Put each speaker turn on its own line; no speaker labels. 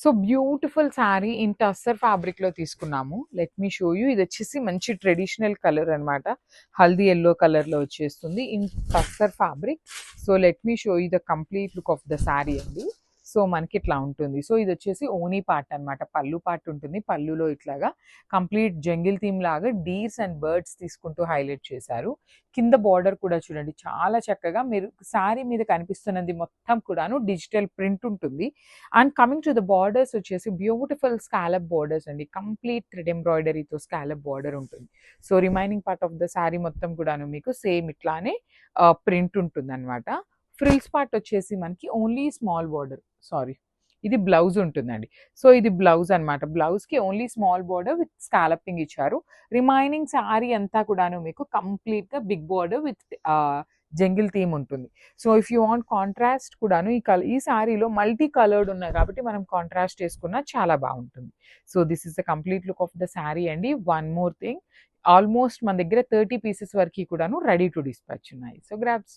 So beautiful sari in tussar fabric లో తీసుకున్నాము. Let me show you. ఇది వచ్చేసి మంచి ట్రెడిషనల్ కలర్ అన్నమాట. హల్దీ ఎల్లో కలర్ లో వచ్చేస్తుంది in tussar fabric. So let me show you the complete look of the sari అండి. సో మనకి ఇట్లా ఉంటుంది. సో ఇది వచ్చేసి ఓనీ పార్ట్ అన్నమాట. పళ్ళు పార్ట్ ఉంటుంది. పళ్ళులో ఇట్లాగా కంప్లీట్ జంగిల్ థీమ్ లాగా డీర్స్ అండ్ బర్డ్స్ తీసుకుంటూ హైలైట్ చేశారు. కింద బార్డర్ కూడా చూడండి చాలా చక్కగా మీరు శారీ మీద కనిపిస్తున్నది మొత్తం కూడాను డిజిటల్ ప్రింట్ ఉంటుంది. And coming to the borders వచ్చేసి బ్యూటిఫుల్ స్కాలప్ బార్డర్స్ అండి. కంప్లీట్ థ్రెడ్ ఎంబ్రాయిడరీతో స్కాలప్ బార్డర్ ఉంటుంది. So remaining part of the sari మొత్తం కూడాను మీకు సేమ్ ఇట్లానే ప్రింట్ ఉంటుంది అనమాట. ఫ్రిల్స్ పార్ట్ వచ్చేసి మనకి ఓన్లీ స్మాల్ బార్డర్, సారీ ఇది బ్లౌజ్ ఉంటుందండి. సో ఇది బ్లౌజ్ అనమాట. బ్లౌజ్కి only small border with scalloping ఇచ్చారు. రిమైనింగ్ శారీ అంతా కూడాను మీకు కంప్లీట్గా big border with jungle theme ఉంటుంది. So if you want contrast కూడాను ఈ శారీలో మల్టీ కలర్డ్ ఉన్నాయి కాబట్టి మనం కాంట్రాస్ట్ చేసుకున్నా చాలా బాగుంటుంది. So this is the complete look of the sari అండి. వన్ మోర్ థింగ్, ఆల్మోస్ట్ మన దగ్గర 30 పీసెస్ వరకు కూడాను రెడీ టు డిస్పాచ్ ఉన్నాయి. So grabs.